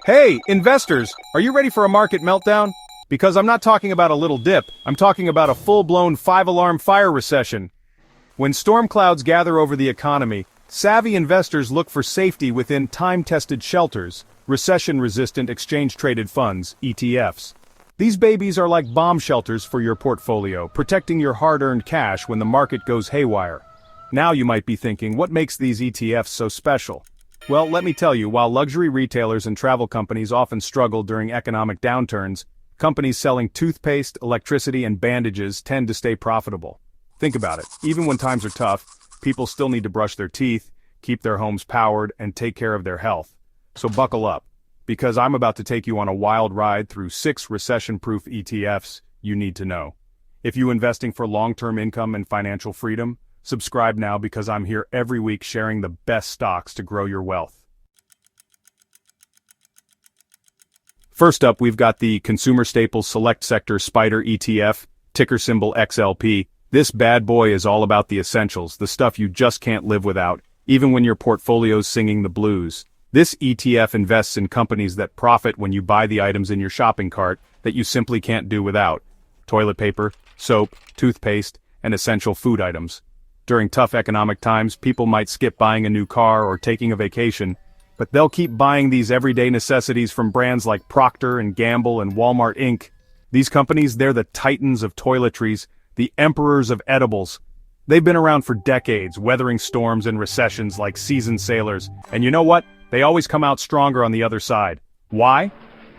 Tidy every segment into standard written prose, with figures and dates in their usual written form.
Hey, investors, are you ready for a market meltdown? Because I'm not talking about a little dip, I'm talking about a full-blown five-alarm fire recession. When storm clouds gather over the economy, savvy investors look for safety within time-tested shelters, recession-resistant exchange-traded funds, ETFs. These babies are like bomb shelters for your portfolio, protecting your hard-earned cash when the market goes haywire. Now you might be thinking, what makes these ETFs so special? Well, let me tell you, while luxury retailers and travel companies often struggle during economic downturns, companies selling toothpaste, electricity, and bandages tend to stay profitable. Think about it. Even when times are tough, people still need to brush their teeth, keep their homes powered, and take care of their health. So buckle up, because I'm about to take you on a wild ride through 6 recession-proof ETFs you need to know. If you're investing for long-term income and financial freedom, subscribe now because I'm here every week sharing the best stocks to grow your wealth. First up, we've got the Consumer Staples Select Sector SPDR ETF, ticker symbol XLP. This bad boy is all about the essentials, the stuff you just can't live without, even when your portfolio's singing the blues. This ETF invests in companies that profit when you buy the items in your shopping cart that you simply can't do without. Toilet paper, soap, toothpaste, and essential food items. During tough economic times, people might skip buying a new car or taking a vacation, but they'll keep buying these everyday necessities from brands like Procter & Gamble and Walmart Inc. These companies, they're the titans of toiletries, the emperors of edibles. They've been around for decades, weathering storms and recessions like seasoned sailors, and you know what? They always come out stronger on the other side. Why?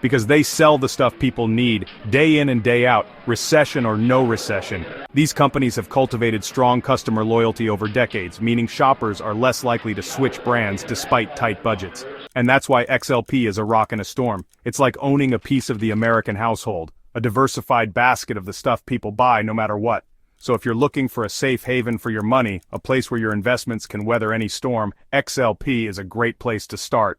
Because they sell the stuff people need, day in and day out, recession or no recession. These companies have cultivated strong customer loyalty over decades, meaning shoppers are less likely to switch brands despite tight budgets. And that's why XLP is a rock in a storm. It's like owning a piece of the American household, a diversified basket of the stuff people buy no matter what. So if you're looking for a safe haven for your money, a place where your investments can weather any storm, XLP is a great place to start.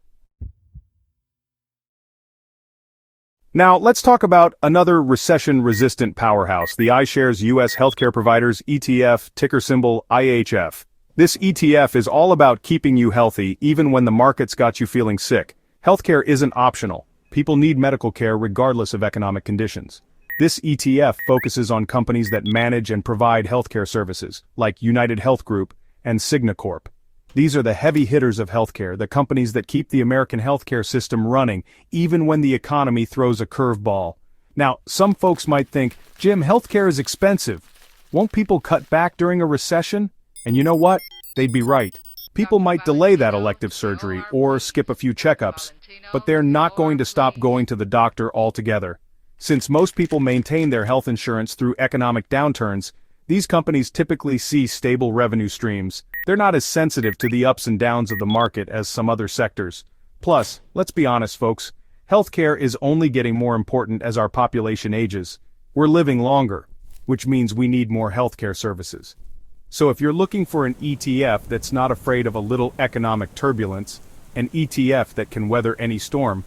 Now, let's talk about another recession-resistant powerhouse, the iShares U.S. Healthcare Providers ETF, ticker symbol IHF. This ETF is all about keeping you healthy even when the market's got you feeling sick. Healthcare isn't optional. People need medical care regardless of economic conditions. This ETF focuses on companies that manage and provide healthcare services, like United Health Group and Cigna Corp. These are the heavy hitters of healthcare, the companies that keep the American healthcare system running, even when the economy throws a curveball. Now, some folks might think, Jim, healthcare is expensive. Won't people cut back during a recession? And you know what? They'd be right. People might delay that elective surgery or skip a few checkups, but they're not going to stop going to the doctor altogether. Since most people maintain their health insurance through economic downturns, these companies typically see stable revenue streams. They're not as sensitive to the ups and downs of the market as some other sectors. Plus, let's be honest folks, healthcare is only getting more important as our population ages. We're living longer, which means we need more healthcare services. So if you're looking for an ETF that's not afraid of a little economic turbulence, an ETF that can weather any storm,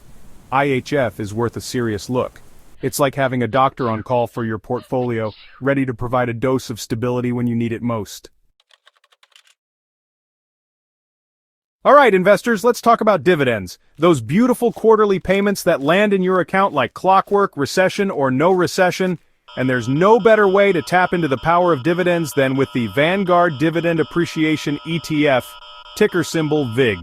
IHF is worth a serious look. It's like having a doctor on call for your portfolio, ready to provide a dose of stability when you need it most. All right, investors, let's talk about dividends. Those beautiful quarterly payments that land in your account like clockwork, recession or no recession. And there's no better way to tap into the power of dividends than with the Vanguard Dividend Appreciation ETF, ticker symbol VIG.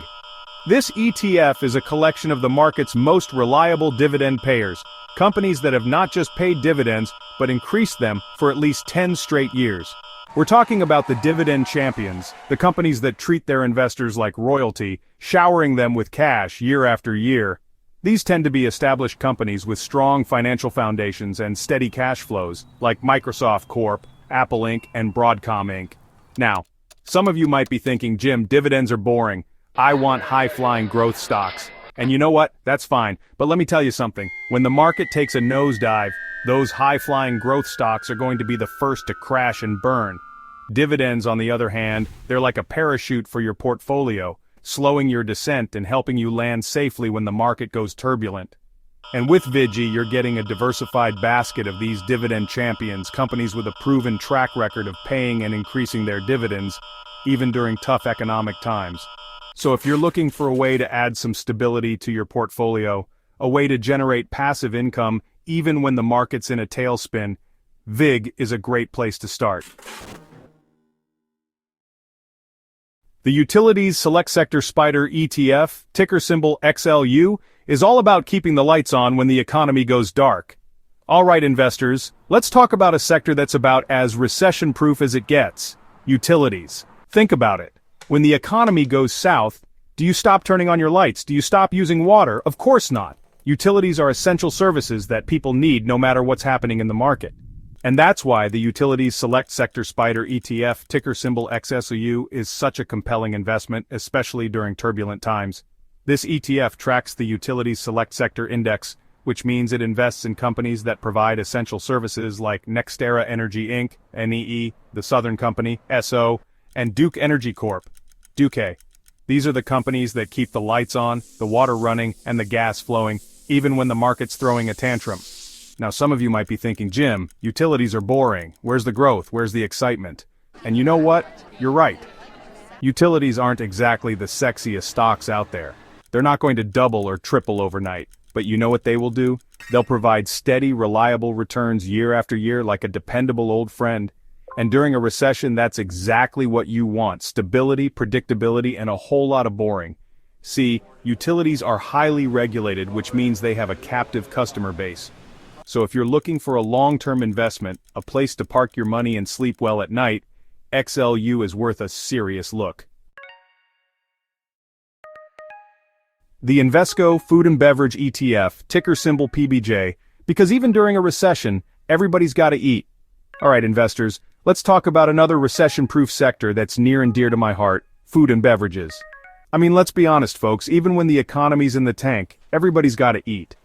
This ETF is a collection of the market's most reliable dividend payers, companies that have not just paid dividends, but increased them for at least 10 straight years. We're talking about the dividend champions, the companies that treat their investors like royalty, showering them with cash year after year. These tend to be established companies with strong financial foundations and steady cash flows, like Microsoft Corp., Apple Inc., and Broadcom Inc. Now, some of you might be thinking, Jim, dividends are boring. I want high-flying growth stocks. And you know what? That's fine. But let me tell you something. When the market takes a nosedive, those high-flying growth stocks are going to be the first to crash and burn. Dividends, on the other hand, they're like a parachute for your portfolio, slowing your descent and helping you land safely when the market goes turbulent. And with Vigi, you're getting a diversified basket of these dividend champions, companies with a proven track record of paying and increasing their dividends, even during tough economic times. So if you're looking for a way to add some stability to your portfolio, a way to generate passive income even when the market's in a tailspin, VIG is a great place to start. The Utilities Select Sector SPDR ETF, ticker symbol XLU, is all about keeping the lights on when the economy goes dark. Alright investors, let's talk about a sector that's about as recession-proof as it gets. Utilities. Think about it. When the economy goes south, do you stop turning on your lights? Do you stop using water? Of course not. Utilities are essential services that people need no matter what's happening in the market. And that's why the Utilities Select Sector SPDR ETF, ticker symbol XSU, is such a compelling investment, especially during turbulent times. This ETF tracks the Utilities Select Sector Index, which means it invests in companies that provide essential services like NextEra Energy Inc., NEE, the Southern Company, SO, and Duke Energy Corp., Duke. These are the companies that keep the lights on, the water running, and the gas flowing, even when the market's throwing a tantrum. Now some of you might be thinking, Jim, utilities are boring. Where's the growth? Where's the excitement? And you know what? You're right. Utilities aren't exactly the sexiest stocks out there. They're not going to double or triple overnight. But you know what they will do? They'll provide steady, reliable returns year after year like a dependable old friend. And during a recession, that's exactly what you want. Stability, predictability, and a whole lot of boring. See, utilities are highly regulated, which means they have a captive customer base. So if you're looking for a long-term investment, a place to park your money and sleep well at night, XLU is worth a serious look. The Invesco Food and Beverage ETF, ticker symbol PBJ, because even during a recession, everybody's got to eat. Alright investors, let's talk about another recession-proof sector that's near and dear to my heart, food and beverages. I mean, let's be honest folks, even when the economy's in the tank, everybody's got to eat.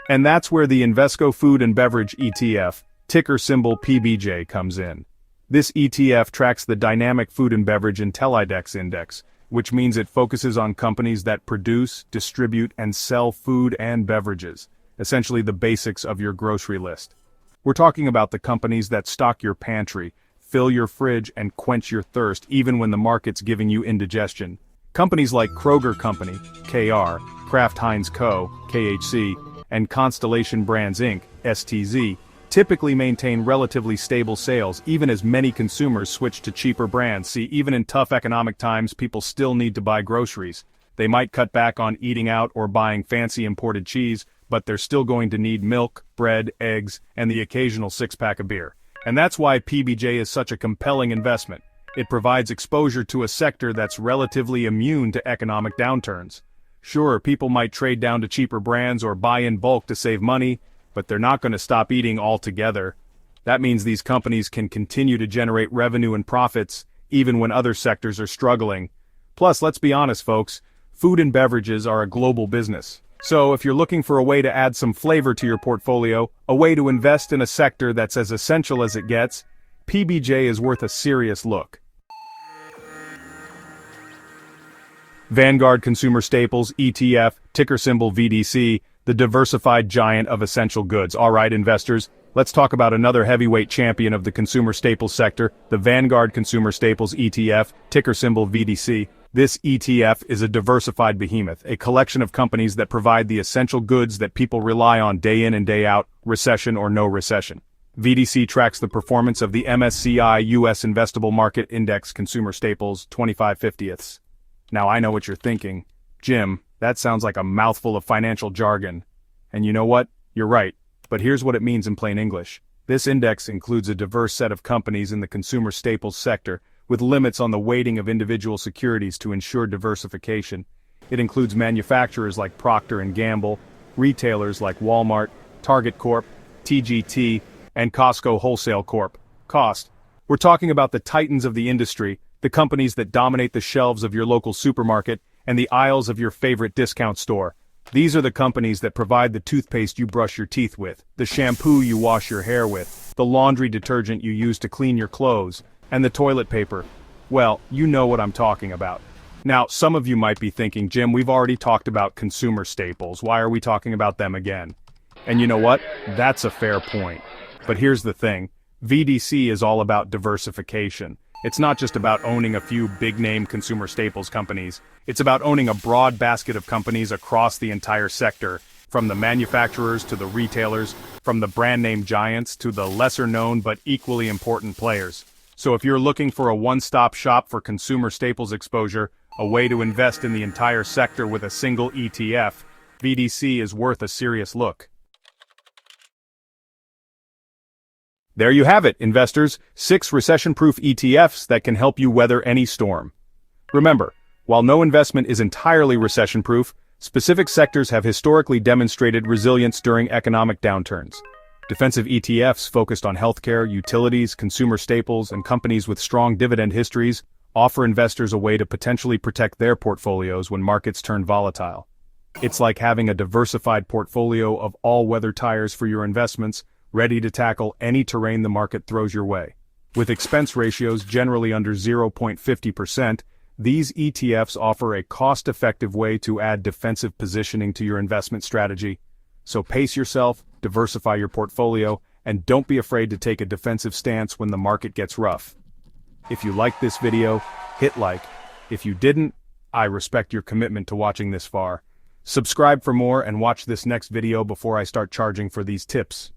And that's where the Invesco Food and Beverage ETF, ticker symbol PBJ, comes in. This ETF tracks the Dynamic Food and Beverage IntelliDex Index, which means it focuses on companies that produce, distribute, and sell food and beverages, essentially the basics of your grocery list. We're talking about the companies that stock your pantry, fill your fridge, and quench your thirst even when the market's giving you indigestion. Companies like Kroger Company, KR, Kraft Heinz Co., KHC, and Constellation Brands Inc., STZ, typically maintain relatively stable sales even as many consumers switch to cheaper brands. See, even in tough economic times, people still need to buy groceries. They might cut back on eating out or buying fancy imported cheese, but they're still going to need milk, bread, eggs, and the occasional six-pack of beer. And that's why PBJ is such a compelling investment. It provides exposure to a sector that's relatively immune to economic downturns. Sure, people might trade down to cheaper brands or buy in bulk to save money, but they're not going to stop eating altogether. That means these companies can continue to generate revenue and profits, even when other sectors are struggling. Plus, let's be honest folks, food and beverages are a global business. So if you're looking for a way to add some flavor to your portfolio, a way to invest in a sector that's as essential as it gets, PBJ is worth a serious look. Vanguard Consumer Staples ETF, ticker symbol VDC, the diversified giant of essential goods. Alright investors, let's talk about another heavyweight champion of the consumer staples sector, the Vanguard Consumer Staples ETF, ticker symbol VDC. This ETF is a diversified behemoth, a collection of companies that provide the essential goods that people rely on day in and day out, recession or no recession. VDC tracks the performance of the MSCI US Investable Market Index Consumer Staples 25/50ths. Now I know what you're thinking, Jim, that sounds like a mouthful of financial jargon. And you know what? You're right, but here's what it means in plain English. This index includes a diverse set of companies in the consumer staples sector, with limits on the weighting of individual securities to ensure diversification. It includes manufacturers like Procter & Gamble, retailers like Walmart, Target Corp., TGT, and Costco Wholesale Corp. Cost. We're talking about the titans of the industry, the companies that dominate the shelves of your local supermarket and the aisles of your favorite discount store. These are the companies that provide the toothpaste you brush your teeth with, the shampoo you wash your hair with, the laundry detergent you use to clean your clothes, and the toilet paper. Well, you know what I'm talking about. Now, some of you might be thinking, Jim, we've already talked about consumer staples. Why are we talking about them again? And you know what? That's a fair point. But here's the thing. VDC is all about diversification. It's not just about owning a few big-name consumer staples companies. It's about owning a broad basket of companies across the entire sector. From the manufacturers to the retailers, from the brand name giants to the lesser-known but equally important players. So if you're looking for a one-stop shop for consumer staples exposure, a way to invest in the entire sector with a single ETF, VDC is worth a serious look. There you have it, investors, 6 recession-proof ETFs that can help you weather any storm. Remember, while no investment is entirely recession-proof, specific sectors have historically demonstrated resilience during economic downturns. Defensive ETFs focused on healthcare, utilities, consumer staples, and companies with strong dividend histories offer investors a way to potentially protect their portfolios when markets turn volatile. It's like having a diversified portfolio of all-weather tires for your investments, ready to tackle any terrain the market throws your way. With expense ratios generally under 0.50%, these ETFs offer a cost-effective way to add defensive positioning to your investment strategy. So pace yourself, diversify your portfolio, and don't be afraid to take a defensive stance when the market gets rough. If you liked this video, hit like. If you didn't, I respect your commitment to watching this far. Subscribe for more and watch this next video before I start charging for these tips.